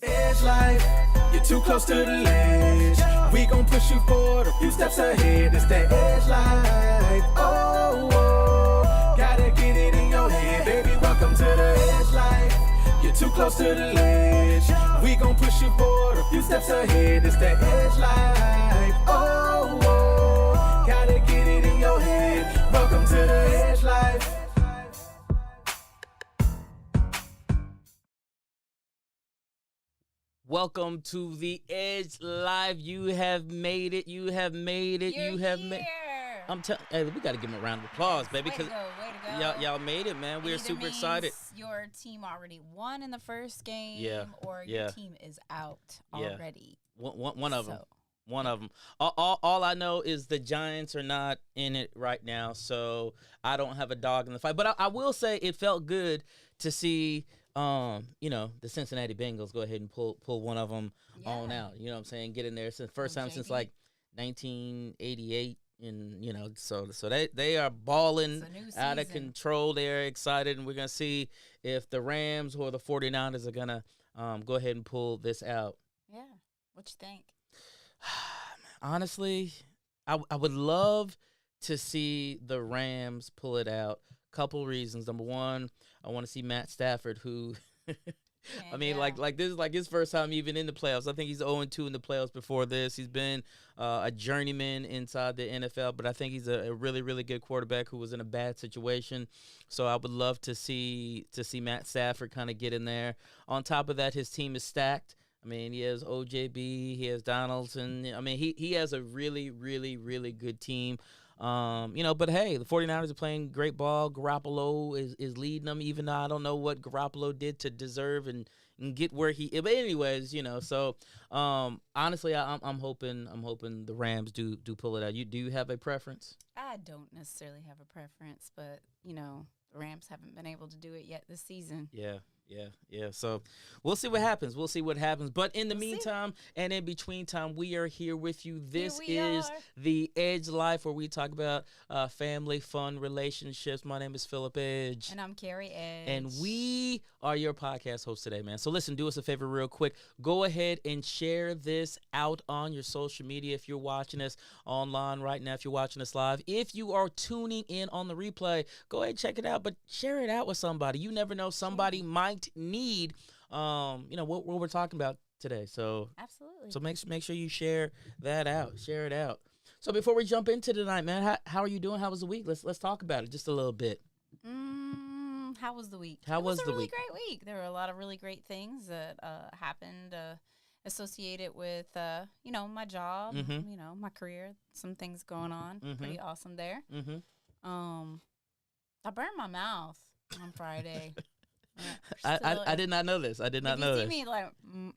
Edge life, you're too close to the ledge. We gon' push you forward a few steps ahead. It's that edge life. Oh, oh, gotta get it in your head, baby. Welcome to the edge life. You're too close to the ledge. We gon' push you forward a few steps ahead. It's that edge welcome to the Edge Live. You have made it. You have made it. You're you have here. made. Hey, we got to give them a round of applause, baby. Way to go. Y'all made it, man. We're super excited. Your team already won in the first game, or yeah. your team is out already. One of them. One of them. All I know is the Giants are not in it right now, so I don't have a dog in the fight. But I will say it felt good to see, the Cincinnati Bengals go ahead and pull one of them on out. You know what I'm saying? Get in there. Since first time since like 1988. And so they are balling out of control. They're excited, and we're gonna see if the Rams or the 49ers are gonna go ahead and pull this out. Yeah, what you think? Honestly, I would love to see the Rams pull it out. Couple reasons. Number one, I want to see Matt Stafford, who I mean, like this is like his first time even in the playoffs. I think he's 0-2 in the playoffs before this. He's been a journeyman inside the NFL, but I think he's a really, really good quarterback who was in a bad situation. So I would love to see Matt Stafford kind of get in there. On top of that, his team is stacked. I mean, he has OJB, he has Donaldson. I mean, he has a really, really, really good team. But hey, the 49ers are playing great ball. Garoppolo is leading them, even though I don't know what Garoppolo did to deserve and get where he. But anyways, so honestly, I'm hoping the Rams do pull it out. Do you have a preference? I don't necessarily have a preference, but the Rams haven't been able to do it yet this season. Yeah. So we'll see what happens. But in the meantime and in between time, we are here with you. This is the Edge Life, where we talk about family, fun, relationships. My name is Phillip Edge. And I'm Carrie Edge. And we are your podcast hosts today, man. So listen, do us a favor real quick. Go ahead and share this out on your social media if you're watching us online right now, if you're watching us live. If you are tuning in on the replay, go ahead and check it out, but share it out with somebody. You never know, somebody might need what we're talking about today. So absolutely. So make sure you share that out. Share it out. So before we jump into tonight, man, how are you doing? How was the week? Let's talk about it just a little bit. How was the week? It was a really great week. There were a lot of really great things that happened associated with my job, my career. Some things going on. Pretty awesome there. I burned my mouth on Friday. I did not know this. I did not know this. If you see me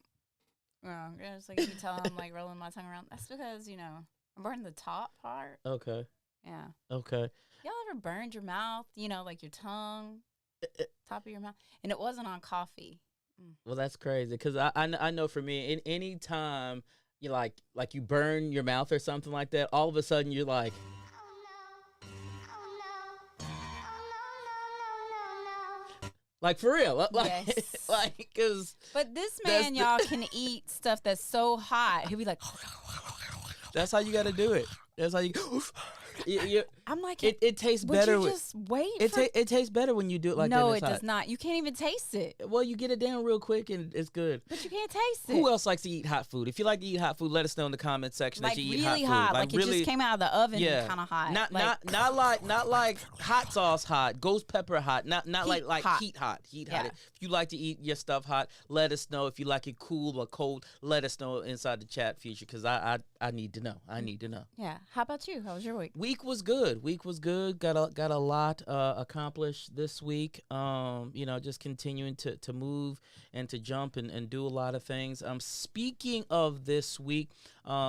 it's like if you tell I'm like rolling my tongue around, that's because I burned the top part. Okay. Yeah. Okay. Y'all ever burned your mouth? Like your tongue, top of your mouth, and it wasn't on coffee. Well, that's crazy because I know for me, any time you like you burn your mouth or something like that, all of a sudden you're like. Like, for real. Yes. Cause but this man, y'all, can eat stuff that's so hot. He'll be like. That's how you got to do it. That's how you. I'm like, it tastes better. Would you just wait? It tastes better when you do it like that. No, it does not. You can't even taste it. Well, you get it down real quick and it's good. But you can't taste it. Who else likes to eat hot food? If you like to eat hot food, let us know in the comment section that you eat hot food. Like really, it just came out of the oven, kind of hot. Not like hot sauce hot, ghost pepper hot. Not like heat hot. If you like to eat your stuff hot, let us know. If you like it cool or cold, let us know inside the chat feature because I need to know. I need to know. Yeah. How about you? How was your week? Week was good. Got a lot accomplished this week. Just continuing to move and to jump and do a lot of things. Speaking of this week,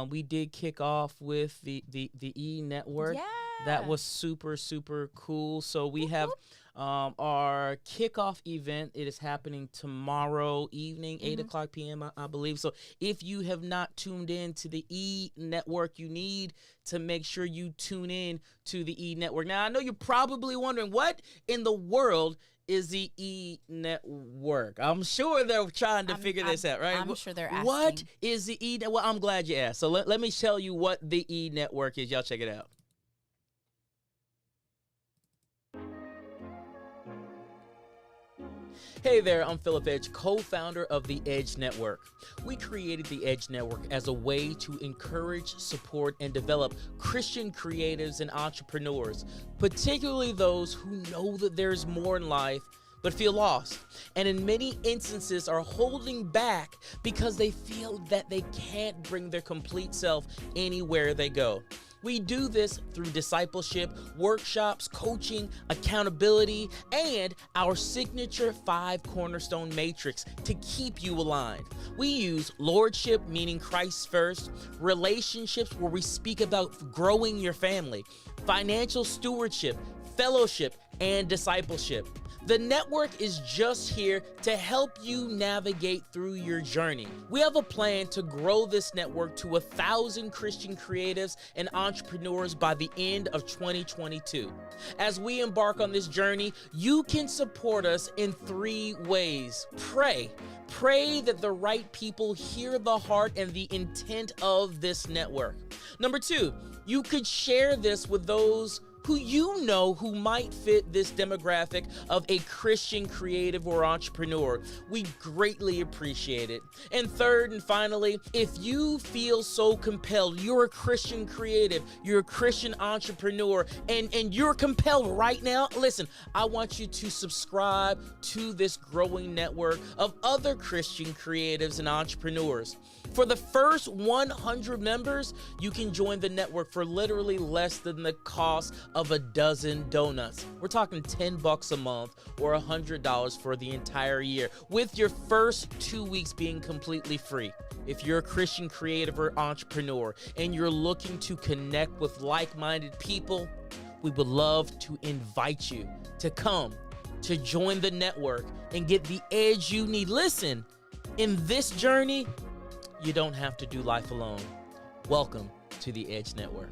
we did kick off with the E Network. Yeah. That was super, super cool. So we have our kickoff event. It is happening tomorrow evening, 8 o'clock p.m., I believe. So if you have not tuned in to the E Network, you need to make sure you tune in to the E Network. Now, I know you're probably wondering, what in the world is the E Network? I'm sure they're trying to figure this out, right? I'm sure they're asking. What is the E Network? Well, I'm glad you asked. So let me tell you what the E Network is. Y'all check it out. Hey there, I'm Phillip Edge, co-founder of the Edge Network. We created the Edge Network as a way to encourage, support, and develop Christian creatives and entrepreneurs, particularly those who know that there's more in life but feel lost, and in many instances are holding back because they feel that they can't bring their complete self anywhere they go. We do this through discipleship, workshops, coaching, accountability, and our signature 5 cornerstone matrix to keep you aligned. We use lordship, meaning Christ first, relationships where we speak about growing your family, financial stewardship, fellowship, and discipleship. The network is just here to help you navigate through your journey. We have a plan to grow this network to 1,000 Christian creatives and entrepreneurs by the end of 2022. As we embark on this journey, you can support us in 3 ways. Pray that the right people hear the heart and the intent of this network. Number 2, you could share this with those who you know who might fit this demographic of a Christian creative or entrepreneur. We greatly appreciate it. And third and finally, if you feel so compelled, you're a Christian creative, you're a Christian entrepreneur, and you're compelled right now, listen, I want you to subscribe to this growing network of other Christian creatives and entrepreneurs. For the first 100 members, you can join the network for literally less than the cost of a dozen donuts. We're talking $10 a month or $100 for the entire year, with your first 2 weeks being completely free. If you're a Christian creative or entrepreneur and you're looking to connect with like-minded people, we would love to invite you to come, to join the network and get the edge you need. Listen, in this journey, you don't have to do life alone. Welcome to the Edge Network.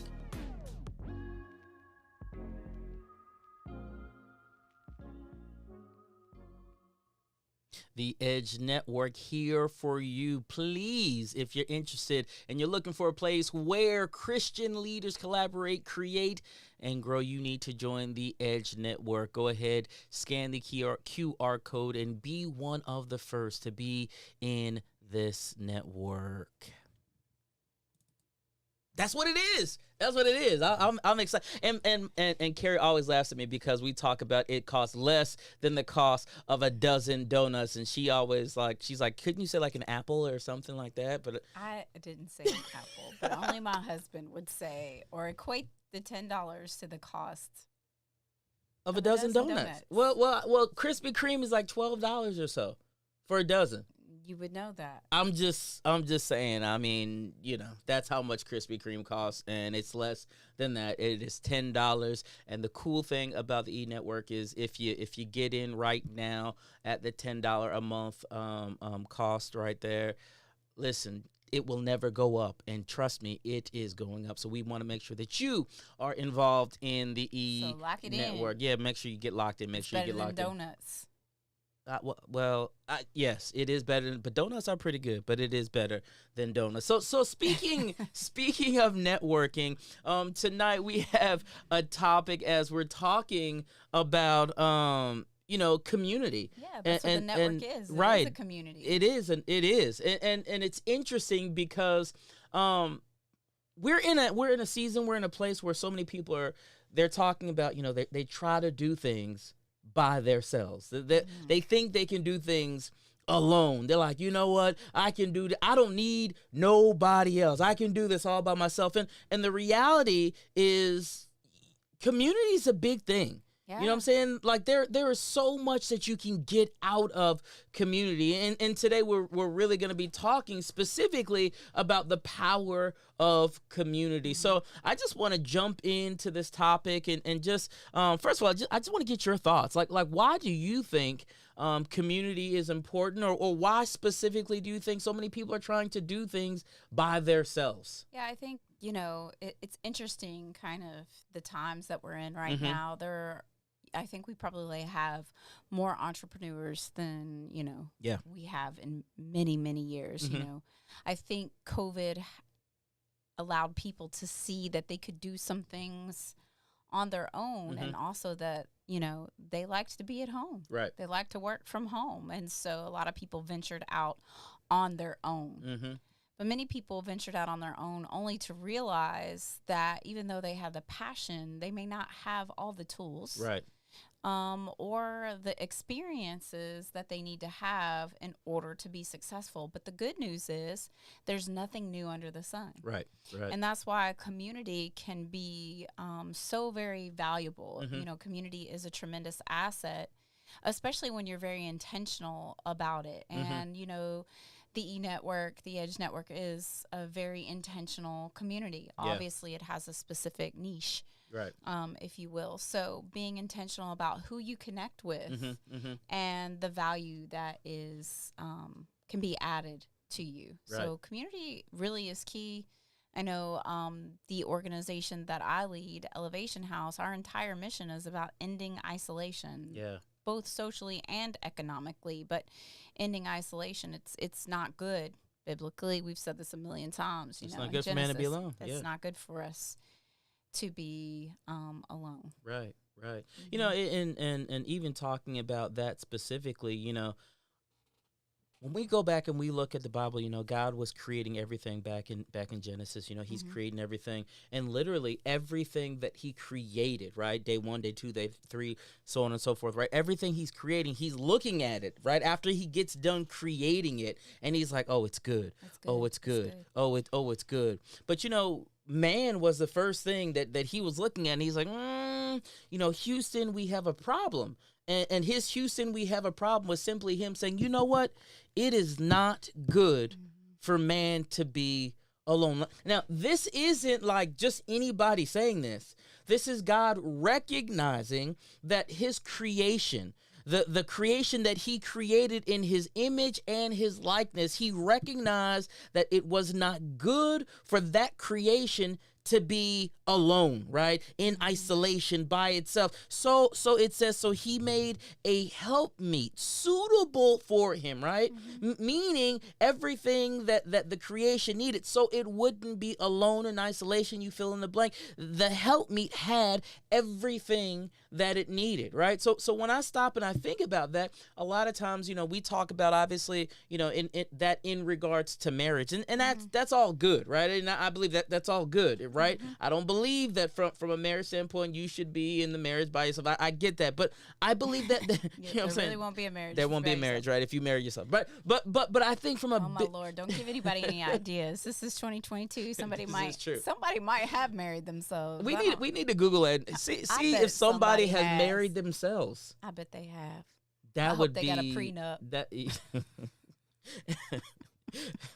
The Edge Network here for you. Please, if you're interested and you're looking for a place where Christian leaders collaborate, create, and grow, you need to join the Edge Network. Go ahead, scan the QR code, and be one of the first to be in this network. That's what it is. That's what it is. I'm excited. And Carrie always laughs at me because we talk about it costs less than the cost of a dozen donuts, and she's like, couldn't you say like an apple or something like that? But I didn't say an apple, but only my husband would say or equate the $10 to the cost of a dozen donuts. Well, Krispy Kreme is like $12 or so for a dozen. You would know that. I'm just saying. I mean, that's how much Krispy Kreme costs, and it's less than that. It is $10. And the cool thing about the E-Network is if you get in right now at the $10 a month cost right there, listen, it will never go up. And trust me, it is going up. So we want to make sure that you are involved in the E-Network. Yeah, make sure you get locked in. Make It's sure you get locked in. donuts. Yes, it is better. But donuts are pretty good. But it is better than donuts. So speaking of networking, tonight we have a topic as we're talking about community. Yeah, that's what the network is. Right, it is a community. It is, and it's interesting because we're in a season, we're in a place where so many people they're talking about they try to do things by themselves. They think they can do things alone. They're like, you know what? I can do I don't need nobody else. I can do this all by myself. And the reality is community is a big thing. Yeah. You know what I'm saying? Like there is so much that you can get out of community. And today we're really going to be talking specifically about the power of community. So I just want to jump into this topic and just first of all, I just want to get your thoughts. Like why do you think community is important, or why specifically do you think so many people are trying to do things by themselves? Yeah, I think, it's interesting kind of the times that we're in right now. I think we probably have more entrepreneurs than, we have in many, many years. I think COVID allowed people to see that they could do some things on their own, and also that, they liked to be at home. Right. They like to work from home. And so a lot of people ventured out on their own. But many people ventured out on their own only to realize that even though they have the passion, they may not have all the tools. Right. or the experiences that they need to have in order to be successful. But the good news is there's nothing new under the sun. Right. And that's why a community can be so very valuable. Mm-hmm. You know, community is a tremendous asset, especially when you're very intentional about it. Mm-hmm. And, you know, the E-Network, the Edge Network is a very intentional community. Yeah. Obviously, it has a specific niche, Right. if you will. So being intentional about who you connect with Mm-hmm. Mm-hmm. and the value that is can be added to you. Right. So community really is key. I know the organization that I lead, Elevation House, our entire mission is about ending isolation. Yeah. Both socially and economically, but ending isolation, it's not good biblically. We've said this a million times. It's You know, not good for man to be alone. It's not good for us to be alone. Right. Right. Mm-hmm. You know, and even talking about that specifically, you know, when we go back and we look at the Bible, you know, God was creating everything back in Genesis. You know, He's Mm-hmm. creating everything, and literally everything that He created, right? Day 1, day 2, day 3, so on and so forth, right? Everything He's creating, He's looking at it, right? After He gets done creating it, and He's like, "Oh, it's good. Oh, it's good. It's good." But you know, man was the first thing that He was looking at, and He's like, you know, Houston, we have a problem. And his Houston, we have a problem was simply Him saying, you know what? It is not good for man to be alone. Now, this isn't like just anybody saying this. This is God recognizing that His creation, the creation that He created in His image and His likeness, He recognized that it was not good for that creation to be alone, right? In isolation by itself. So it says, so He made a helpmeet suitable for him, right? Meaning everything that the creation needed, so it wouldn't be alone in isolation. You fill in the blank. The helpmeet had everything that it needed, right? So when I stop and I think about that, a lot of times, you know, we talk about obviously, you know, in regards to marriage, and that's all good, right? And I believe that's all good, right? I don't believe that from a marriage standpoint you should be in the marriage by yourself. I get that, but I believe that you know what I'm saying. Really won't be a marriage. There won't be a marriage, right? If you marry yourself, but I think from a oh my Lord, don't give anybody any ideas. This is 2022. Somebody might have married themselves. We need to Google it. See if somebody has married themselves. I bet they have. That I would hope they be got a prenup. That.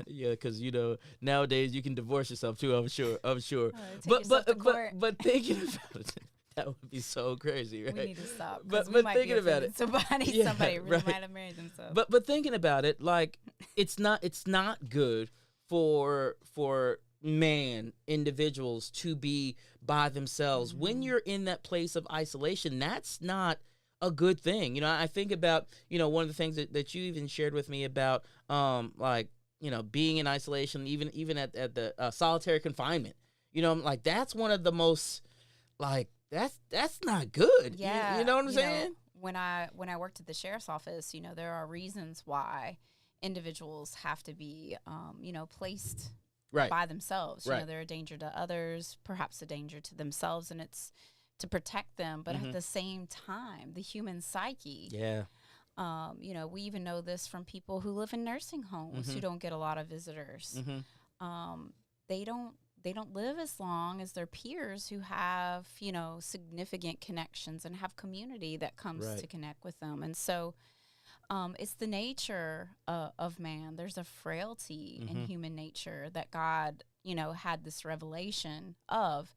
Yeah, because you know nowadays you can divorce yourself too. I'm sure. But thinking about it, that would be so crazy, right? We need to stop. But we might thinking about it, somebody really right. might have married themselves. But thinking about it, like it's not good for individuals to be by themselves. Mm-hmm. When you're in that place of isolation, that's not a good thing. You know, I think about, you know, one of the things that you even shared with me about, like, you know, being in isolation, even at the solitary confinement. You know, like that's one of the most, like, that's not good. Yeah. You know what I'm saying? When I worked at the sheriff's office, you know, there are reasons why individuals have to be, you know, placed Right. by themselves. You Right. know, they're a danger to others, perhaps a danger to themselves, and it's to protect them. But at the same time, the human psyche. Yeah. You know, we even know this from people who live in nursing homes who don't get a lot of visitors. They don't live as long as their peers who have, you know, significant connections and have community that comes Right. to connect with them. And so it's the nature of man. There's a frailty in human nature that God, you know, had this revelation of.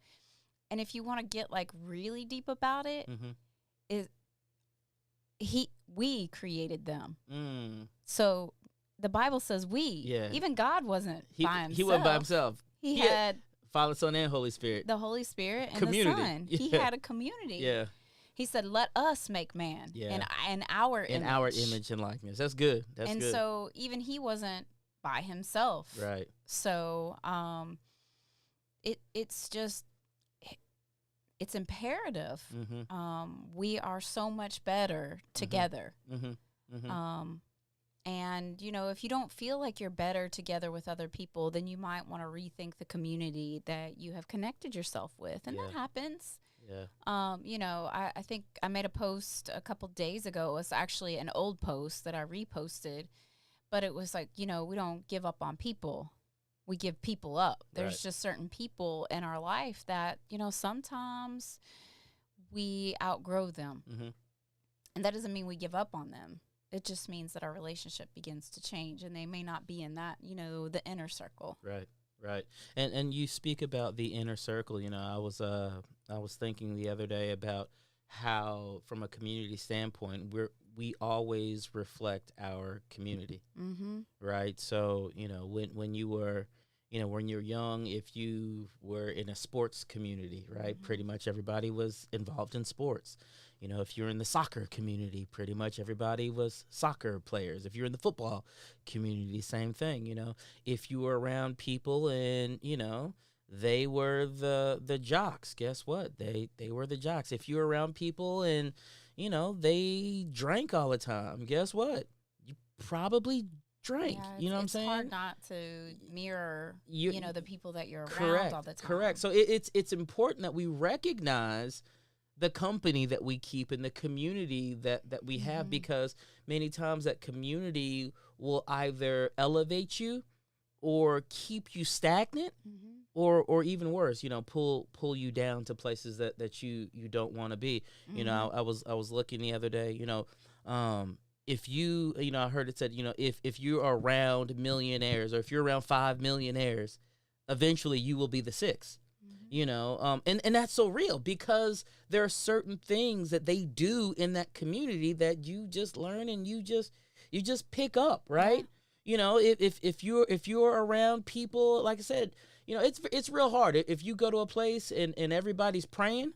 And if you want to get like really deep about it, we created them. So the Bible says we. Yeah. Even God wasn't by himself. He wasn't by himself. He had Father, Son, and Holy Spirit. the Holy Spirit and Community. the Son. Yeah. He had a community. Yeah. He said, "Let us make man Yeah. in our In image." our image and likeness. That's good. That's and good. so even he wasn't by himself. Right. So it's just it's imperative. We are so much better together. And, you know, if you don't feel like you're better together with other people, then you might want to rethink the community that you have connected yourself with. And that happens. I think I made a post a couple days ago. It was actually an old post that I reposted, but it was like, we don't give up on people. We give people up. There's just certain people in our life that, sometimes we outgrow them. And that doesn't mean we give up on them. It just means that our relationship begins to change, and they may not be in that, the inner circle. Right. And you speak about the inner circle. I was thinking the other day about how, from a community standpoint, we always reflect our community. Right. So, when you were, when you're young, if you were in a sports community, right, pretty much everybody was involved in sports. If you're in the soccer community, pretty much everybody was soccer players. If you're in the football community, same thing. If you were around people and, they were the jocks, guess what? They were the jocks. If you're around people and, they drank all the time, guess what? You probably drank. You know what I'm saying? It's hard not to mirror, the people that you're correct, around all the time. Correct. So it's important that we recognize the company that we keep and the community that we have, because many times that community will either elevate you or keep you stagnant, or even worse, pull you down to places that you don't want to be. I was looking the other day, if you, I heard it said, if you're around millionaires, or if you're around 5 millionaires, eventually you will be the 6th. And that's so real, because there are certain things that they do in that community that you just learn and you just pick up, right? If you're around people, like I said, it's real hard. If you go to a place and everybody's praying,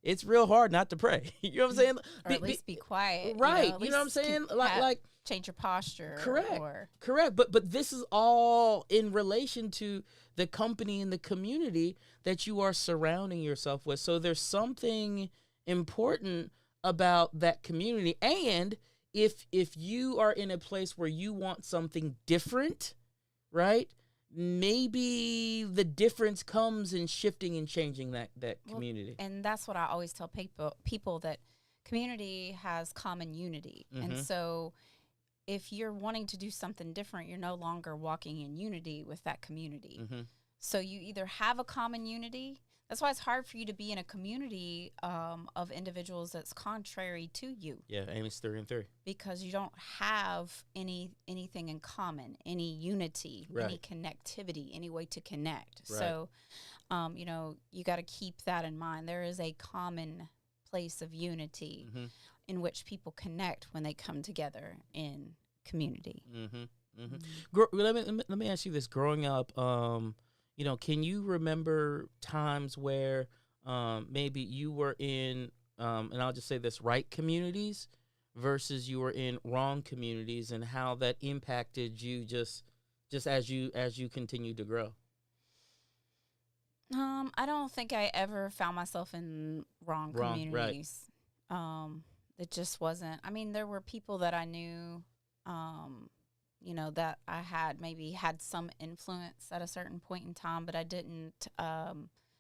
it's real hard not to pray. You know what I'm saying? Or at least be quiet. Right. You know what I'm saying? Like change your posture. Correct. But this is all in relation to the company and the community that you are surrounding yourself with. So there's something important about that community. And if you are in a place where you want something different, right? Maybe the difference comes in shifting and changing that community. And that's what I always tell people that community has common unity. And so if you're wanting to do something different, you're no longer walking in unity with that community. So you either have a common unity. That's why it's hard for you to be in a community of individuals that's contrary to you. Yeah, Amos 3 and 3. Because you don't have anything in common, any unity, any connectivity, any way to connect. Right. So, you got to keep that in mind. There is a common place of unity in which people connect when they come together in community. Let me ask you this. Growing up, can you remember times where maybe you were in, and I'll just say this, right communities versus you were in wrong communities, and how that impacted you just as you continued to grow? I don't think I ever found myself in wrong communities. Right. It just wasn't. I mean, there were people that I knew, that I had some influence at a certain point in time, but I didn't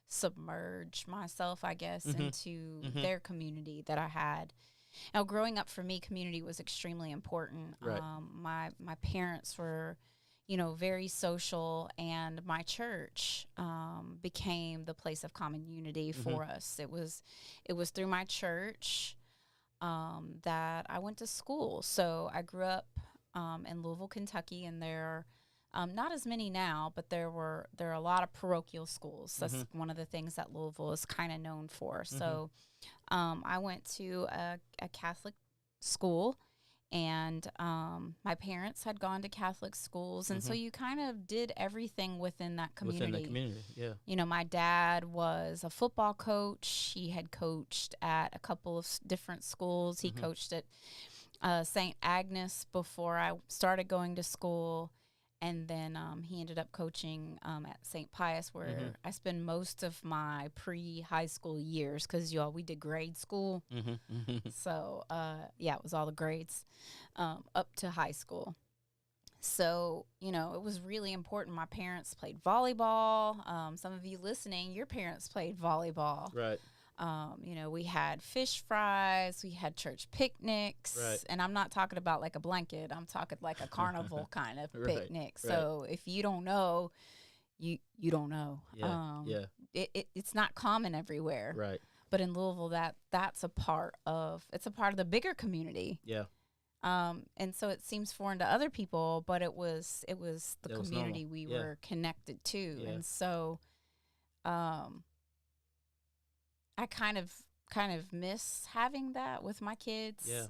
submerge myself, I guess, into their community that I had. Now, growing up for me, community was extremely important. Right. My parents were, very social, and my church became the place of common unity for us. It was through my church that I went to school. So I grew up in Louisville, Kentucky, and there are not as many now, but there are a lot of parochial schools. That's one of the things that Louisville is kind of known for. So I went to a Catholic school, and my parents had gone to Catholic schools, and so you kind of did everything within that community. Within the community, yeah. My dad was a football coach. He had coached at a couple of different schools. He coached at St. Agnes before I started going to school, and then he ended up coaching at St. Pius, where I spent most of my pre-high school years, because we did grade school. So it was all the grades up to high school. So it was really important. My parents played volleyball. Some of you listening, your parents played volleyball. Right. We had fish fries, we had church picnics, and I'm not talking about like a blanket. I'm talking like a carnival kind of picnic. So if you don't know, you don't know. It's not common everywhere. Right. But in Louisville, that's a part of the bigger community. Yeah. And so it seems foreign to other people, but it was the community we were connected to. Yeah. And so I kind of miss having that with my kids. Yeah.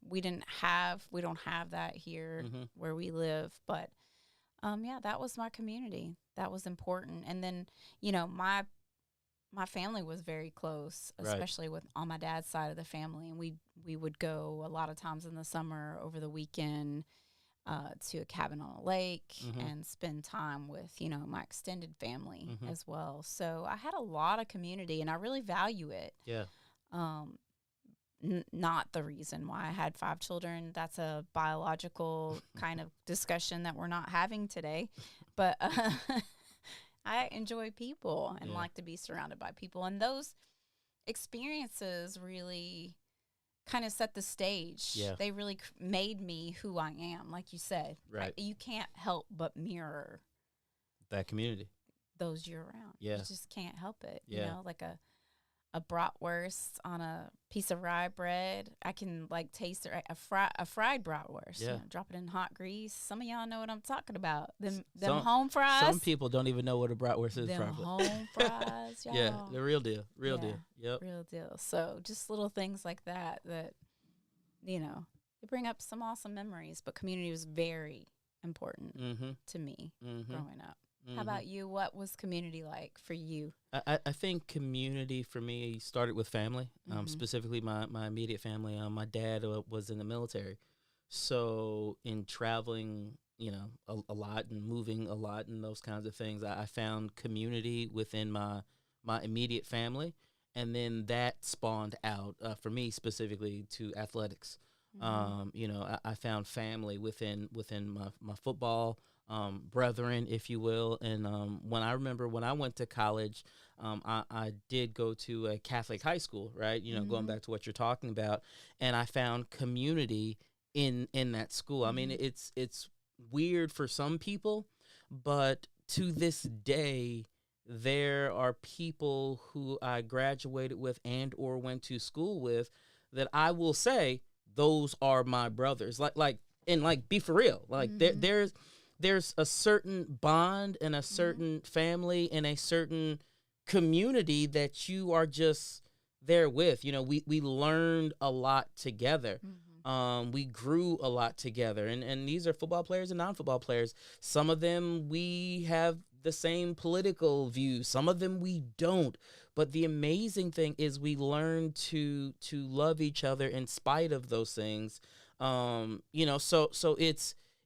We don't have that here where we live, but that was my community. That was important. And then, my family was very close, especially on my dad's side of the family. And we would go a lot of times in the summer over the weekend to a cabin on a lake and spend time with, my extended family as well. So I had a lot of community, and I really value it. Yeah. Not the reason why I had 5 children. That's a biological kind of discussion that we're not having today. But I enjoy people and like to be surrounded by people. And those experiences really kind of set the stage. Yeah. They really made me who I am, like you said. Right. You can't help but mirror that community. Those you're around. Yeah. You just can't help it. Yeah. Like a bratwurst on a piece of rye bread. I can taste it. A fried bratwurst. Yeah. Drop it in hot grease. Some of y'all know what I'm talking about. Them home fries. Some people don't even know what a bratwurst is. Them home fries, y'all. Yeah, the real deal. Real deal. Yep. Real deal. So just little things like that they bring up some awesome memories. But community was very important to me growing up. How about you? What was community like for you? I think community for me started with family, specifically my immediate family. My dad was in the military. So in traveling, a lot and moving a lot and those kinds of things, I found community within my immediate family. And then that spawned out, for me specifically, to athletics. I found family within my football brethren, if you will. And when I went to college, I did go to a Catholic high school, right? Going back to what you're talking about. And I found community in that school. I mean, it's weird for some people, but to this day, there are people who I graduated with and or went to school with that I will say those are my brothers. Be for real. There's a certain bond and a certain family and a certain community that you are just there with. We learned a lot together. We grew a lot together. And these are football players and non-football players. Some of them we have the same political views. Some of them we don't. But the amazing thing is we learn to love each other in spite of those things. So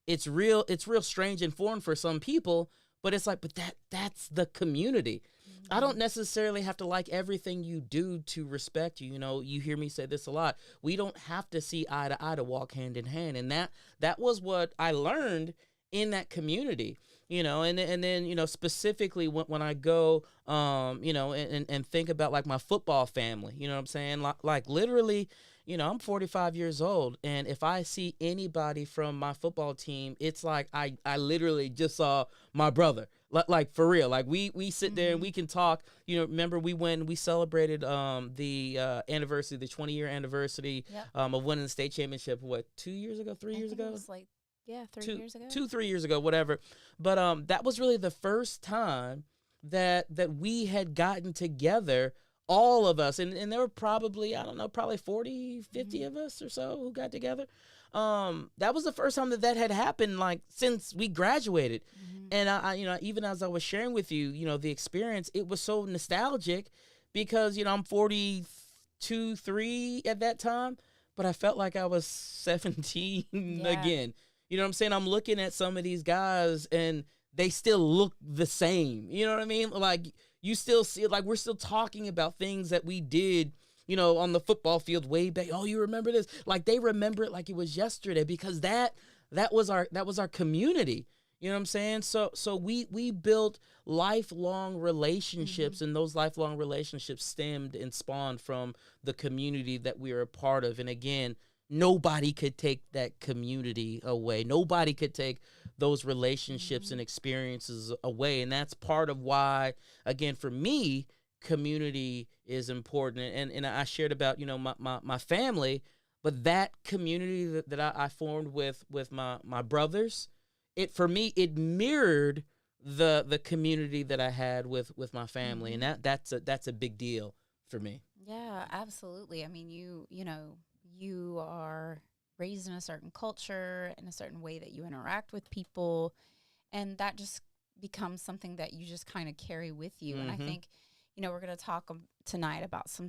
it's real strange and foreign for some people, but it's like, that's the community. I don't necessarily have to like everything you do to respect you. You hear me say this a lot. We don't have to see eye to eye to walk hand in hand. And that was what I learned in that community, and then, specifically when I go, and think about like my football family, you know what I'm saying? Like literally, I'm 45 years old, and if I see anybody from my football team, it's like I literally just saw my brother. Like for real. Like we sit there and we can talk. Remember we celebrated the anniversary, the 20-year anniversary of winning the state championship. What, 2 years ago, 3 years ago? It was 3 years ago. 3 years ago, whatever. But that was really the first time that we had gotten together. All of us, and there were probably, 40, 50 of us or so who got together. That was the first time that had happened, like, since we graduated. And I even as I was sharing with you, the experience, it was so nostalgic because, I'm 42, 3 at that time, but I felt like I was 17 again. You know what I'm saying? I'm looking at some of these guys and they still look the same. You know what I mean? Like, you still see, like, we're still talking about things that we did, on the football field way back. Oh, you remember this? Like, they remember it like it was yesterday because that was our community. You know what I'm saying? So we built lifelong relationships, and those lifelong relationships stemmed and spawned from the community that we are a part of. And again, nobody could take that community away. Nobody could take those relationships and experiences away. And that's part of why, again, for me, community is important. And I shared about, you know, my family, but that community that I formed with my brothers, for me, it mirrored the community that I had with my family. And that's a big deal for me. Yeah, absolutely. I mean, you know, you are raised in a certain culture, in a certain way that you interact with people, and that just becomes something that you just kind of carry with you. And I think, you know, we're going to talk tonight about some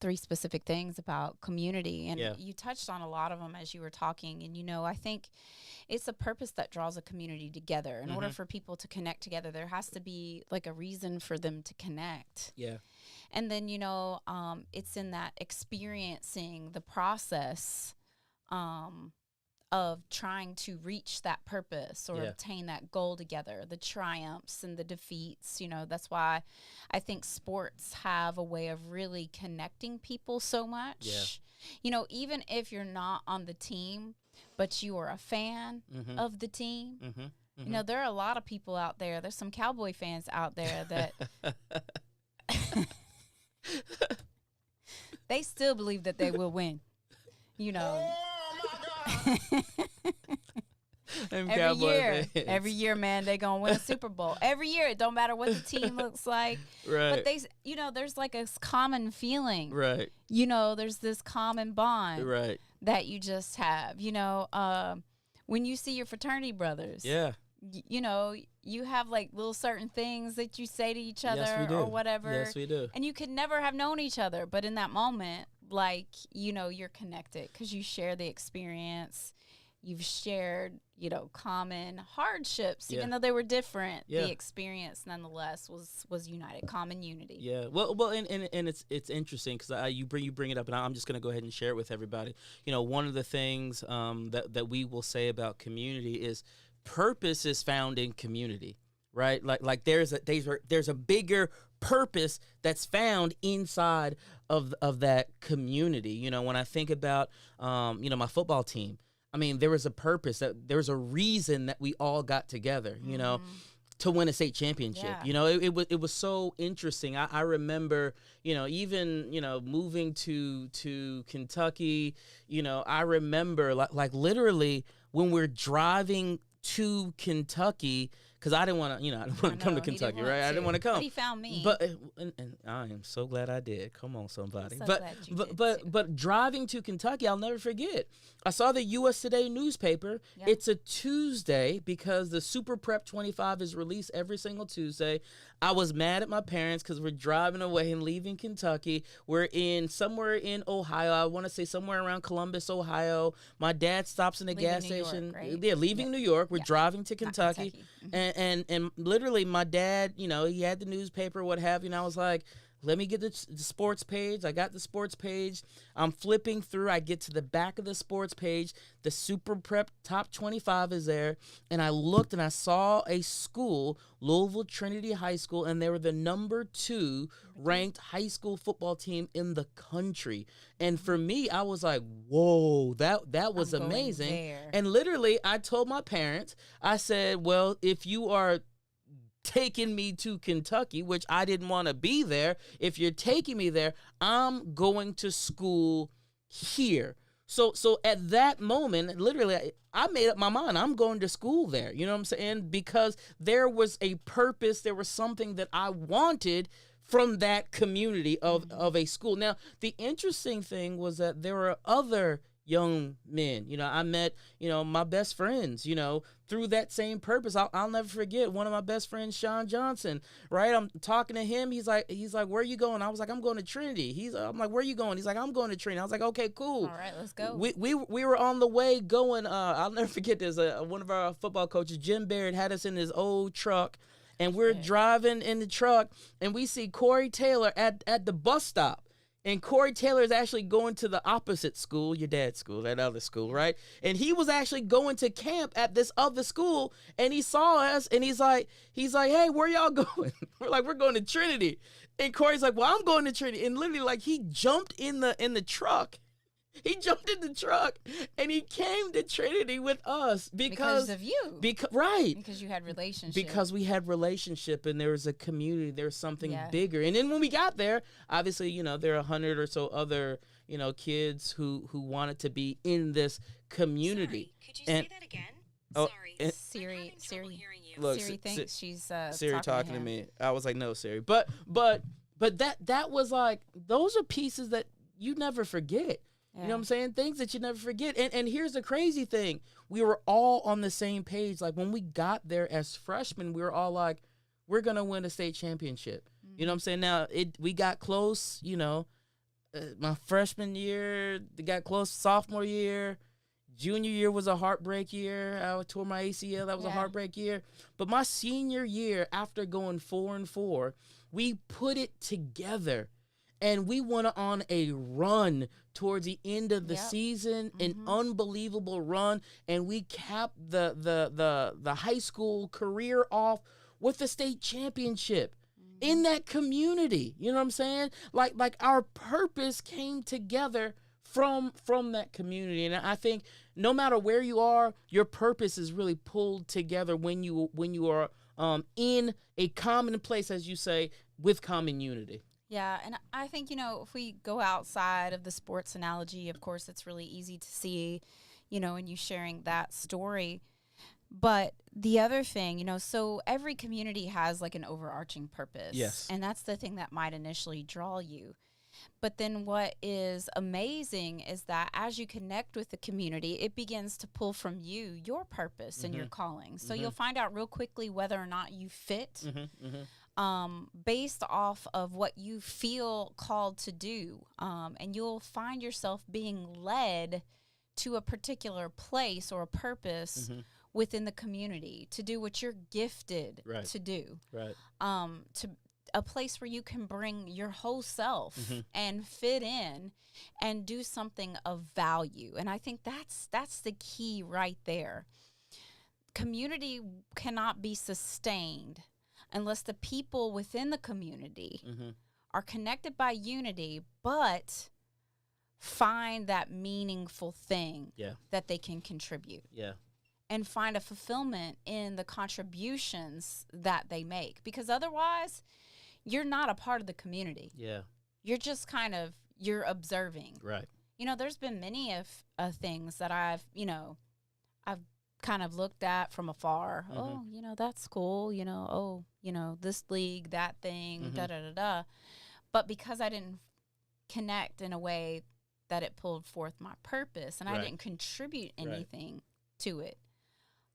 3 specific things about community, and you touched on a lot of them as you were talking. And, you know, I think it's a purpose that draws a community together. In order for people to connect together, there has to be like a reason for them to connect. Yeah. And then, you know, it's in that experiencing the process of trying to reach that purpose or obtain that goal together, the triumphs and the defeats. You know, that's why I think sports have a way of really connecting people so much. Yeah. You know, even if you're not on the team, but you are a fan of the team, you know, there are a lot of people out there. There's some Cowboy fans out there that they still believe that they will win. You know, every year, man, they gonna win a Super Bowl. Every year, it don't matter what the team looks like. Right. But you know, there's like a common feeling. Right. You know, there's this common bond. Right. That you just have. You know, when you see your fraternity brothers. Yeah. You know, you have like little certain things that you say to each other or whatever. Yes, we do. And you could never have known each other, but in that moment, like, you know, you're connected because you share the experience. You've shared, you know, common hardships, even though they were different. The experience, nonetheless, was united, common unity. Yeah. Well, and it's interesting because you bring it up, and I'm just gonna go ahead and share it with everybody. You know, one of the things that we will say about community is purpose is found in community, right? Like there's a bigger purpose that's found inside of that community. You know, when I think about you know, my football team, I mean, there was a purpose, that there was a reason that we all got together, you know, to win a state championship. Yeah. You know, it was so interesting. I remember, you know, even, you know, moving to Kentucky, you know, I remember like literally when we're driving to Kentucky, because I didn't want to, you know, I didn't want to come to Kentucky, right? I didn't want to come. But he found me. But and I am so glad I did. Come on, somebody. I'm so glad you did, but driving to Kentucky, I'll never forget. I saw the U.S. Today newspaper. Yep. It's a Tuesday because the Super Prep 25 is released every single Tuesday. I was mad at my parents because we're driving away and leaving Kentucky. We're somewhere in Ohio. I want to say somewhere around Columbus, Ohio. My dad stops in a gas station. Right? Yeah, leaving New York. We're driving to Kentucky. And literally my dad, you know, he had the newspaper, what have you, and I was like, let me get the sports page. I got the sports page. I'm flipping through. I get to the back of the sports page. The Super Prep Top 25 is there. And I looked and I saw a school, Louisville Trinity High School, and they were the number 2 ranked high school football team in the country. And for me, I was like, whoa, that was amazing. And literally, I told my parents, I said, well, if you are taking me to Kentucky, which I didn't want to be there, if you're taking me there, I'm going to school here. So at that moment, literally, I made up my mind. I'm going to school there. You know what I'm saying? Because there was a purpose. There was something that I wanted from that community of a school. Now, the interesting thing was that there were other young men. You know, I met, you know, my best friends, you know, through that same purpose. I'll never forget one of my best friends, Sean Johnson, right? I'm talking to him. He's like, where are you going? I was like, I'm going to Trinity. I'm like, where are you going? He's like, I'm going to Trinity. I was like, okay, cool. All right, let's go. We were on the way going, I'll never forget this. One of our football coaches, Jim Barrett, had us in his old truck, and we're driving in the truck, and we see Corey Taylor at the bus stop. And Corey Taylor is actually going to the opposite school, your dad's school, that other school, right? And he was actually going to camp at this other school, and he saw us, and he's like, hey, where y'all going? We're like, we're going to Trinity. And Corey's like, well, I'm going to Trinity. And literally, like, he jumped in the truck. He jumped in the truck and he came to Trinity with us because of you. Because you had relationship. Because we had relationship and there was a community. There's something bigger. And then when we got there, obviously, you know, there are 100 or so other, you know, kids who wanted to be in this community. Sorry, could you say that again? Sorry. Siri hearing you. Look, Siri thinks she's Siri talking to him. me. I was like, no, Siri. But that was like, those are pieces that you never forget. You know what I'm saying? Things that you never forget. And here's the crazy thing. We were all on the same page. Like, when we got there as freshmen, we were all like, we're going to win a state championship. Mm-hmm. You know what I'm saying? Now, we got close, you know, my freshman year, they got close sophomore year. Junior year was a heartbreak year. I tore my ACL. That was a heartbreak year. But my senior year, after going 4-4, we put it together. And we went on a run towards the end of the season, an unbelievable run, and we capped the high school career off with the state championship in that community. You know what I'm saying? Like our purpose came together from that community, and I think no matter where you are, your purpose is really pulled together when you are in a common place, as you say, with common unity. Yeah, and I think, you know, if we go outside of the sports analogy, of course, it's really easy to see, you know, and you sharing that story. But the other thing, you know, so every community has like an overarching purpose. Yes. And that's the thing that might initially draw you. But then what is amazing is that as you connect with the community, it begins to pull from you your purpose and your calling. So you'll find out real quickly whether or not you fit. Based off of what you feel called to do. And you'll find yourself being led to a particular place or a purpose within the community to do what you're gifted to do. Right. To a place where you can bring your whole self and fit in and do something of value. And I think that's the key right there. Community cannot be sustained unless the people within the community are connected by unity, but find that meaningful thing that they can contribute. Yeah. And find a fulfillment in the contributions that they make. Because otherwise, you're not a part of the community. Yeah. You're just you're observing. Right. You know, there's been many of things that I've kind of looked at from afar. Oh, you know, that's cool. You know, oh, you know, this league, that thing, da-da-da-da. But because I didn't connect in a way that it pulled forth my purpose and I didn't contribute anything to it,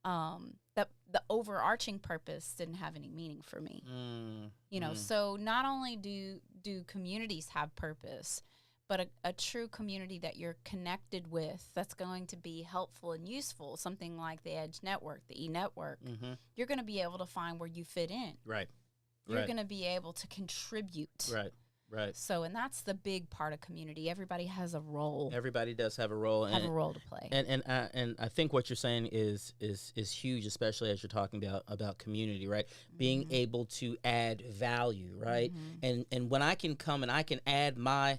the overarching purpose didn't have any meaning for me. You know, so not only do communities have purpose, but a true community that you're connected with that's going to be helpful and useful, something like the Edge Network, the E-Network, you're going to be able to find where you fit in. Right. You're going to be able to contribute. Right. Right. So, and that's the big part of community. Everybody has a role. Everybody does have a role. Have a role to play. And I think what you're saying is huge, especially as you're talking about community, right? Being able to add value, right? And when I can come and I can add my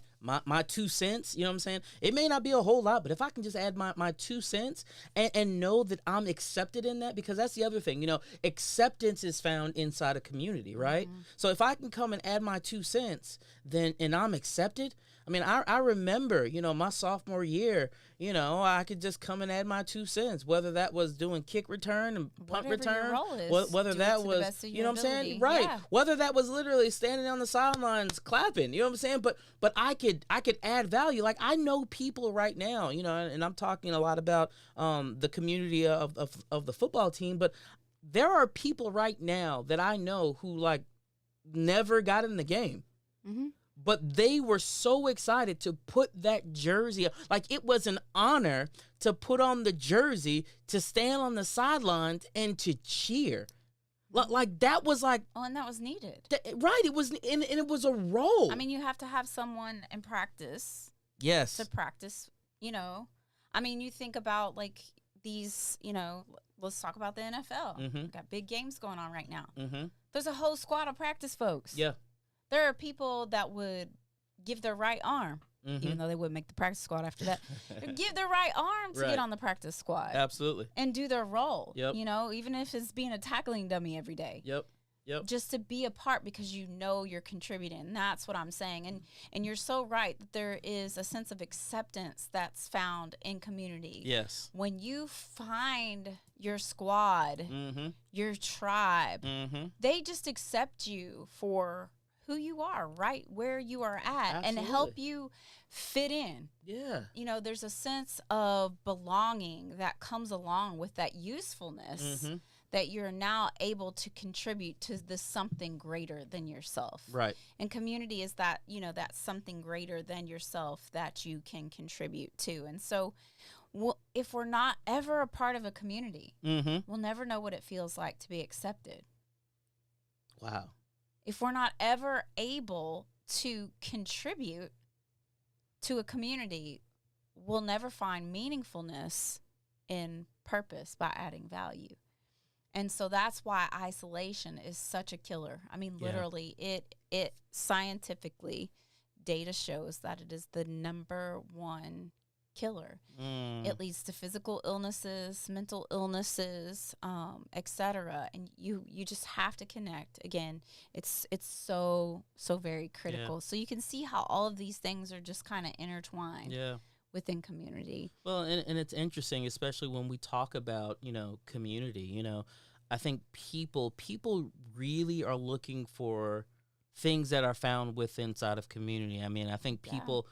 2 cents, you know what I'm saying? It may not be a whole lot, but if I can just add my 2 cents and know that I'm accepted in that, because that's the other thing, you know, acceptance is found inside a community, right? So if I can come and add my 2 cents, and I'm accepted. I mean, I remember, you know, my sophomore year, you know, I could just come and add my 2 cents, whether that was doing kick return and punt return, whether that was, you know what I'm saying? Right. Yeah. Whether that was literally standing on the sidelines clapping, you know what I'm saying? But I could add value. Like, I know people right now, you know, and I'm talking a lot about the community of the football team, but there are people right now that I know who, like, never got in the game. But they were so excited to put that jersey up. Like, it was an honor to put on the jersey, to stand on the sidelines and to cheer. Like that was like, and that was needed. Right. It was, and it was a role. I mean, you have to have someone in practice. Yes. To practice, I mean, you think about like these, let's talk about the NFL. Mm-hmm. Got big games going on right now. Mm-hmm. There's a whole squad of practice folks. Yeah. There are people that would give their right arm, even though they would make the practice squad after that, give their right arm to get on the practice squad. Absolutely. And do their role. Yep. Even if it's being a tackling dummy every day. Yep. Just to be a part because you're contributing. That's what I'm saying. And you're so right that there is a sense of acceptance that's found in community. Yes. When you find your squad, your tribe, they just accept you for who you are, right where you are at. Absolutely. And help you fit in. Yeah. There's a sense of belonging that comes along with that usefulness that you're now able to contribute to this something greater than yourself. Right. And community is that, that something greater than yourself that you can contribute to. And so if we're not ever a part of a community, we'll never know what it feels like to be accepted. Wow. If we're not ever able to contribute to a community, we'll never find meaningfulness in purpose by adding value. And so that's why isolation is such a killer. I mean, literally, it scientifically, data shows that it is the number one killer. It leads to physical illnesses, mental illnesses, etc. And you just have to connect. Again, it's so very critical. So you can see how all of these things are just kind of intertwined. Yeah. Within community. Well, and it's interesting, especially when we talk about, community, I think people really are looking for things that are found inside of community. I mean, I think people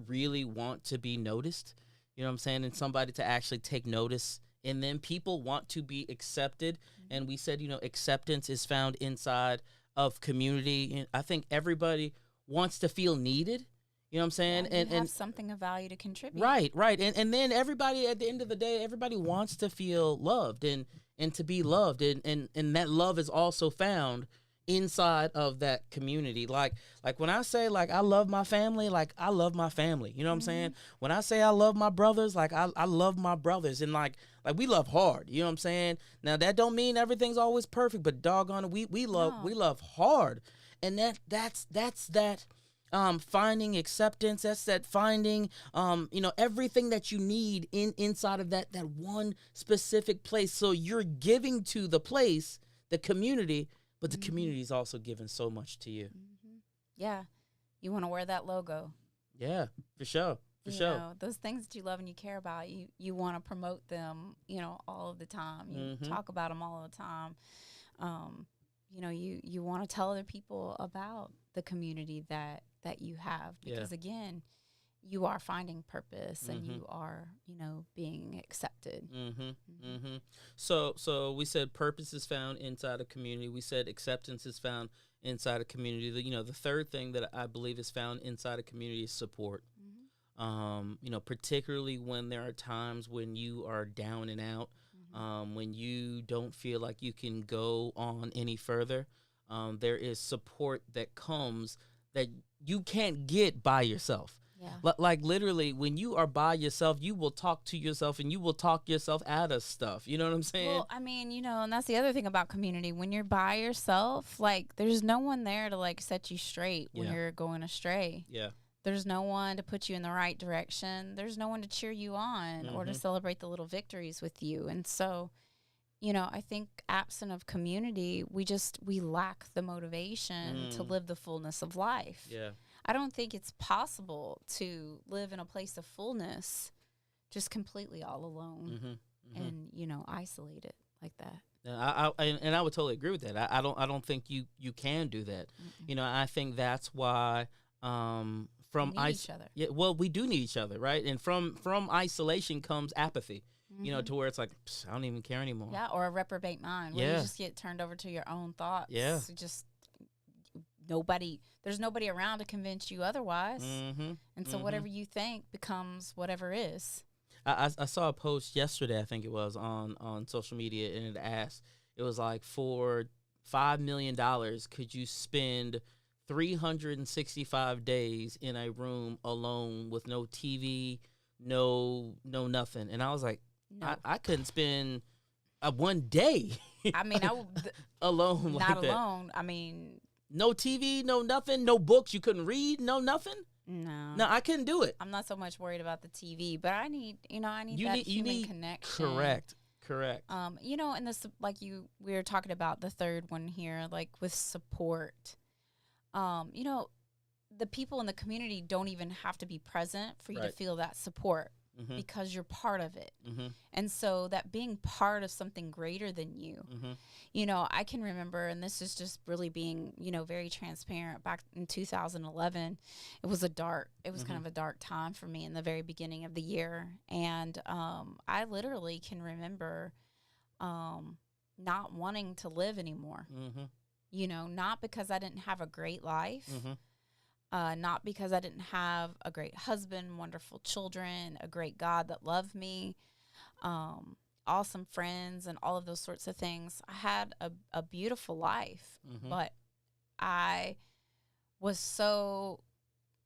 really want to be noticed, you know what I'm saying? And somebody to actually take notice in them. People want to be accepted. And we said, acceptance is found inside of community. And I think everybody wants to feel needed. You know what I'm saying? And have something of value to contribute. Right. And then everybody, at the end of the day, everybody wants to feel loved and to be loved. And that love is also found inside of that community. Like when I say, like, I love my family, like, I love my family. You know what I'm saying? When I say I love my brothers, like, I love my brothers. And, like we love hard. You know what I'm saying? Now, that don't mean everything's always perfect, but doggone it, we love hard. And that's that. Finding acceptance, that's that finding, everything that you need inside of that one specific place. So you're giving to the place, the community, but the community is also giving so much to you. Yeah. You want to wear that logo. Yeah, for sure. For sure. Those things that you love and you care about, you want to promote them, all of the time. You talk about them all the time. You want to tell other people about the community that you have, because again, you are finding purpose and you are, being accepted. So we said purpose is found inside a community. We said acceptance is found inside a community. The third thing that I believe is found inside a community is support. Particularly when there are times when you are down and out, when you don't feel like you can go on any further, there is support that comes that you can't get by yourself. Yeah. Like literally, when you are by yourself, you will talk to yourself and you will talk yourself out of stuff. You know what I'm saying? Well, I mean, and that's the other thing about community. When you're by yourself, like, there's no one there to, like, set you straight when you're going astray. Yeah. There's no one to put you in the right direction. There's no one to cheer you on or to celebrate the little victories with you. And so, I think absent of community, we lack the motivation to live the fullness of life. Yeah. I don't think it's possible to live in a place of fullness just completely all alone and, isolated like that. I would totally agree with that. I don't think you can do that. I think that's why we need each other. Yeah, well, we do need each other, right? And from isolation comes apathy. To where it's like, I don't even care anymore. Yeah, or a reprobate mind where you just get turned over to your own thoughts. Yeah. There's nobody around to convince you otherwise. And so whatever you think becomes whatever is. I saw a post yesterday, I think it was, on social media, and it asked, it was like, for $5 million, could you spend 365 days in a room alone with no TV, no nothing? And I was like, No. I couldn't spend one day. I mean, alone like not that. alone. I mean, no TV, no nothing, no books you couldn't read, no nothing. No, I couldn't do it. I'm not so much worried about the TV, but I need that human connection. Correct. And this, like we were talking about the third one here, like with support. The people in the community don't even have to be present for you to feel that support. Because you're part of it. And so that being part of something greater than you, I can remember, and this is just really being, very transparent, back in 2011, it was kind of a dark time for me in the very beginning of the year. And I literally can remember not wanting to live anymore, not because I didn't have a great life. Not because I didn't have a great husband, wonderful children, a great God that loved me, awesome friends, and all of those sorts of things. I had a beautiful life, but I was so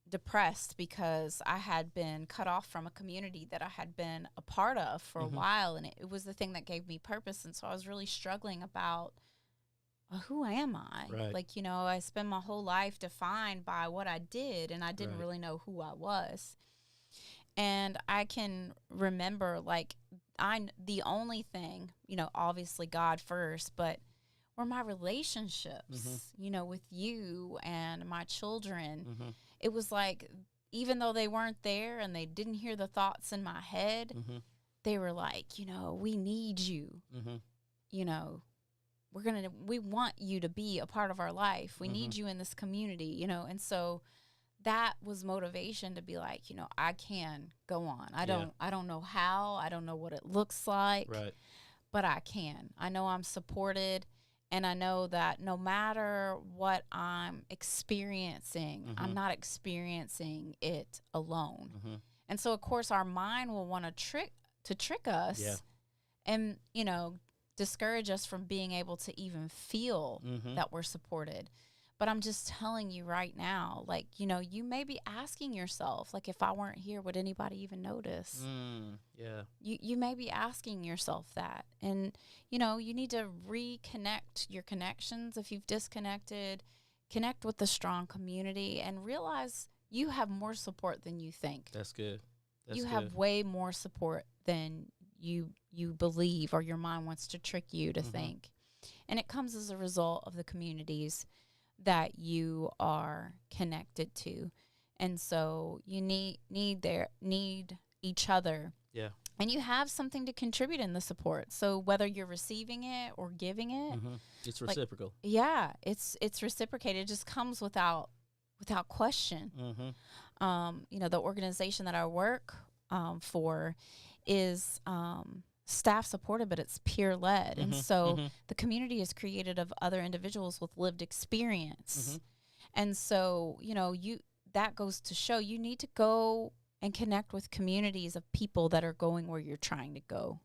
depressed because I had been cut off from a community that I had been a part of for a while, and it was the thing that gave me purpose. And so I was really struggling about, who am I? Right. Like, I spent my whole life defined by what I did, and I didn't really know who I was. And I can remember, like, the only thing, obviously God first, but were my relationships, with you and my children. It was like, even though they weren't there and they didn't hear the thoughts in my head, they were like, we need you, we want you to be a part of our life. We need you in this community, and so that was motivation to be like, I can go on. I don't know how, I don't know what it looks like, but I can. I know I'm supported, and I know that no matter what I'm experiencing, I'm not experiencing it alone. And so, of course, our mind will want to trick us and, discourage us from being able to even feel that we're supported. But I'm just telling you right now, like, you may be asking yourself, like, if I weren't here, would anybody even notice? You may be asking yourself that. And, you need to reconnect your connections. If you've disconnected, connect with the strong community and realize you have more support than you think. That's good. You have way more support than you believe, or your mind wants to trick you to think. And it comes as a result of the communities that you are connected to. And so you need each other. Yeah. And you have something to contribute in the support. So whether you're receiving it or giving it, it's reciprocal. It's reciprocated. It just comes without question. The organization that I work for is staff supported, but it's peer led. And so the community is created of other individuals with lived experience. And so, that goes to show you need to go and connect with communities of people that are going where you're trying to go,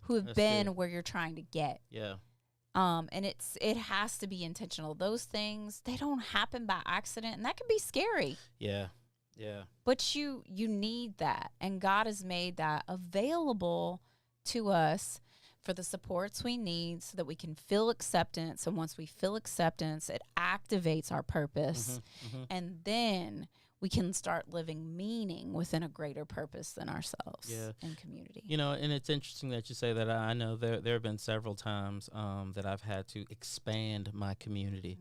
who have been where you're trying to get. Yeah. And it has to be intentional. Those things, they don't happen by accident, and that can be scary. Yeah. But you need that, and God has made that available to us for the supports we need so that we can feel acceptance. And once we feel acceptance, it activates our purpose. And then we can start living meaning within a greater purpose than ourselves and community. And it's interesting that you say that. I know there have been several times that I've had to expand my community.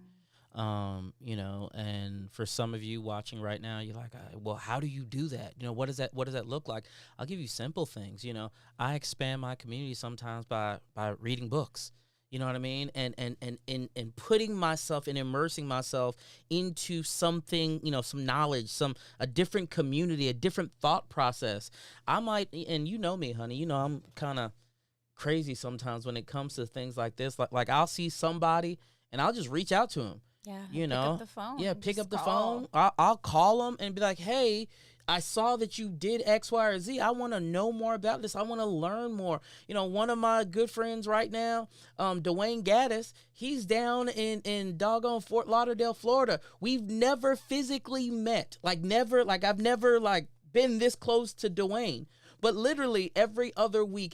And for some of you watching right now, you're like, well, how do you do that? What does that look like? I'll give you simple things. I expand my community sometimes by reading books. You know what I mean? And putting myself and immersing myself into something, some knowledge, a different community, a different thought process. I might, and you know me, honey, I'm kind of crazy sometimes when it comes to things like this. Like I'll see somebody and I'll just reach out to them. Yeah, pick up the phone. Yeah, pick up the phone. I'll call them and be like, hey, I saw that you did X, Y, or Z. I want to know more about this. I want to learn more. You know, one of my good friends right now, Dwayne Gaddis, he's down in doggone Fort Lauderdale, Florida. We've never physically met. I've never been this close to Dwayne. But literally every other week,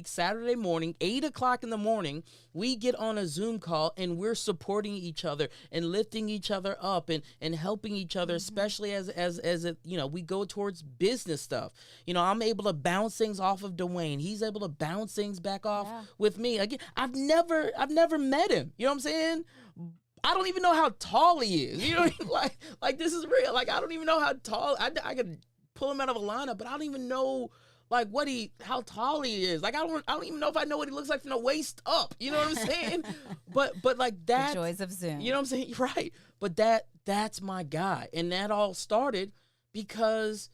Saturday morning, 8 o'clock in the morning, we get on a Zoom call and we're supporting each other and lifting each other up and helping each other, especially as we go towards business stuff. You know, I'm able to bounce things off of Dwayne. He's able to bounce things back off with me. Again, I've never met him. You know what I'm saying? I don't even know how tall he is. You know, like this is real. Like I don't even know how tall. I could pull him out of a lineup, but I don't even know like how tall he is. Like I don't even know if I know what he looks like from the waist up. You know what I'm saying? but like that, the joys of Zoom. You know what I'm saying? Right. But that's my guy, and that all started because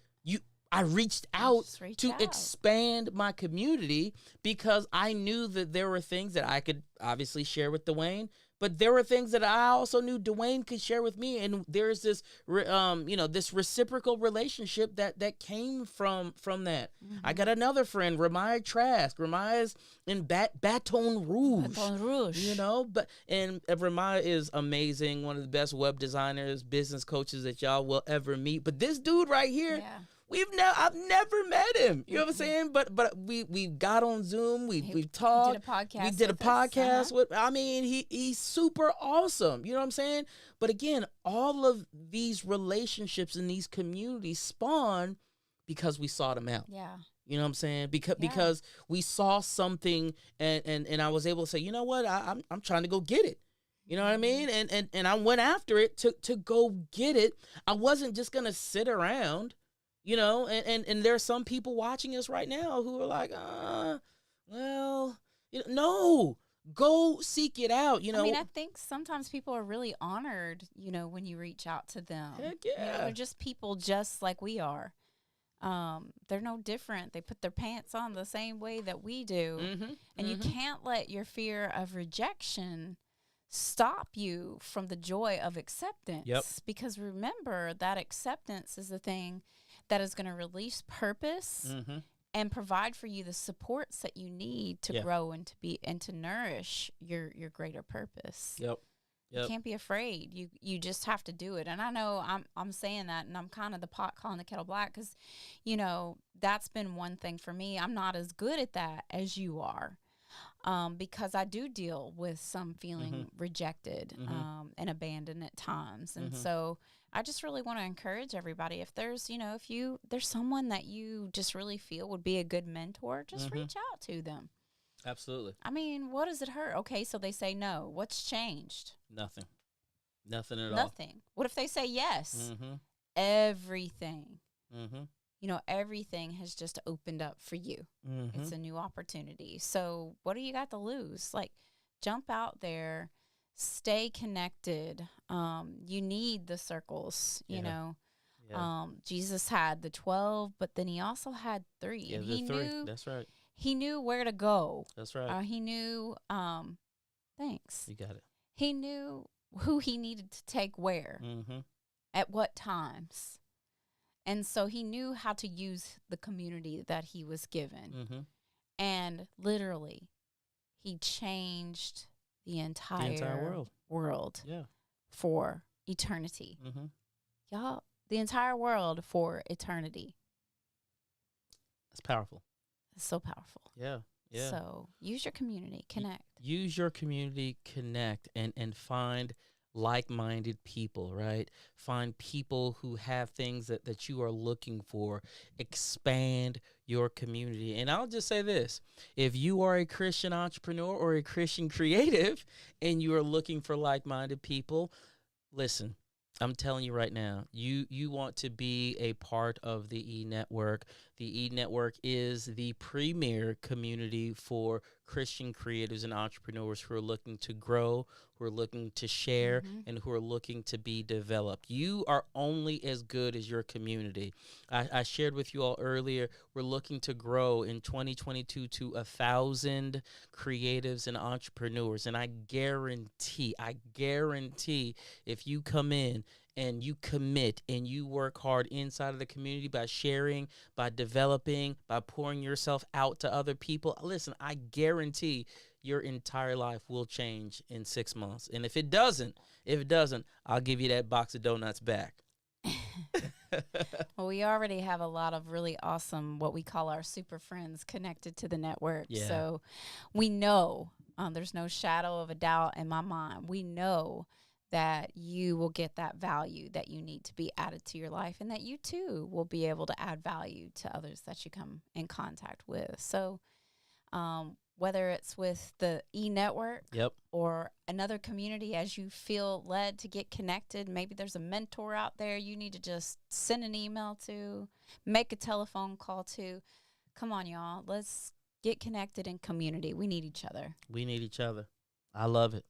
I reached out to expand my community because I knew that there were things that I could obviously share with Dwayne, but there were things that I also knew Dwayne could share with me, and there's this, this reciprocal relationship that came from that. Mm-hmm. I got another friend, Ramaya Trask. Ramaya's in Baton Rouge. You know, and Ramaya is amazing, one of the best web designers, business coaches that y'all will ever meet. But this dude right here. Yeah. I've never met him. You know what I'm saying? But we got on Zoom. We've talked. We did a podcast with. I mean, he's super awesome. You know what I'm saying? But again, all of these relationships in these communities spawn because we sought them out. Yeah. You know what I'm saying? Because we saw something and I was able to say, you know what? I'm trying to go get it. You know what I mean? And I went after it to go get it. I wasn't just gonna sit around. You know, and there are some people watching us right now who are like, no, go seek it out. You know, I mean, I think sometimes people are really honored, you know, when you reach out to them. Heck yeah. You know, they're just people just like we are. They're no different. They put their pants on the same way that we do. Mm-hmm, and you can't let your fear of rejection stop you from the joy of acceptance. Yep. Because remember, that acceptance is the thing that is going to release purpose and provide for you the supports that you need to grow and to nourish your greater purpose. Yep. You can't be afraid. You just have to do it. And I know I'm saying that, and I'm kind of the pot calling the kettle black because, you know, that's been one thing for me. I'm not as good at that as you are. Because I do deal with some feeling rejected and abandoned at times. And so I just really want to encourage everybody, if there's, you know, there's someone that you just really feel would be a good mentor, just reach out to them. Absolutely. I mean, what does it hurt? Okay, so they say no. What's changed? Nothing at all. Nothing. What if they say yes? Everything. You know, everything has just opened up for you. It's a new opportunity. So what do you got to lose? Like, jump out there, stay connected. You need the circles, you know. Yeah. Jesus had the 12, but then he also had 3. Yeah, and he knew, that's right. He knew where to go. That's right. He knew, thanks. You got it. He knew who he needed to take where, at what times. And so he knew how to use the community that he was given. And literally, he changed the entire world for eternity. Y'all, the entire world for eternity. That's powerful. It's so powerful. Yeah. Yeah. So use your community, connect. Use your community, connect, and find like-minded people, right? Find people who have things that you are looking for. Expand your community. And I'll just say this. If you are a Christian entrepreneur or a Christian creative and you are looking for like-minded people, listen, I'm telling you right now, you want to be a part of the E-Network. The E-Network is the premier community for Christian creatives and entrepreneurs who are looking to grow, who are looking to share, and who are looking to be developed. You are only as good as your community. I shared with you all earlier, we're looking to grow in 2022 to 1,000 creatives and entrepreneurs. And I guarantee if you come in and you commit and you work hard inside of the community by sharing, by developing, by pouring yourself out to other people, listen, I guarantee your entire life will change in 6 months. And if it doesn't, I'll give you that box of donuts back. Well, we already have a lot of really awesome, what we call our super friends connected to the network. Yeah. So we know, there's no shadow of a doubt in my mind, we know that you will get that value that you need to be added to your life, and that you too will be able to add value to others that you come in contact with. So whether it's with the e-network or another community, as you feel led to get connected, maybe there's a mentor out there you need to just send an email to, make a telephone call to. Come on, y'all. Let's get connected in community. We need each other. We need each other. I love it.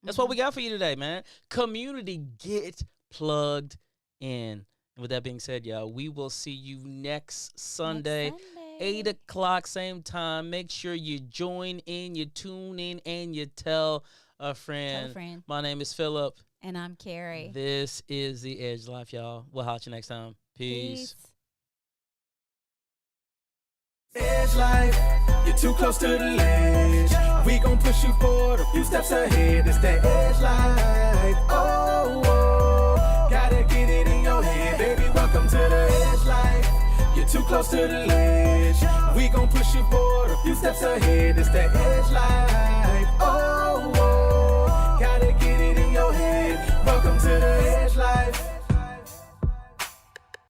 That's what we got for you today, man. Community, get plugged in. And with that being said, y'all, we will see you next Sunday. 8 o'clock, same time. Make sure you join in, you tune in, and you tell a friend. My name is Phillip. And I'm Carrie. This is The Edge Life, y'all. We'll holler at you next time. Peace. Edge life, you're too close to the ledge. We gon' push you forward a few steps ahead. It's that edge life. Oh, gotta get it in your head, baby. Welcome to the edge life. You're too close to the ledge. We gon' push you forward a few steps ahead. It's that edge life.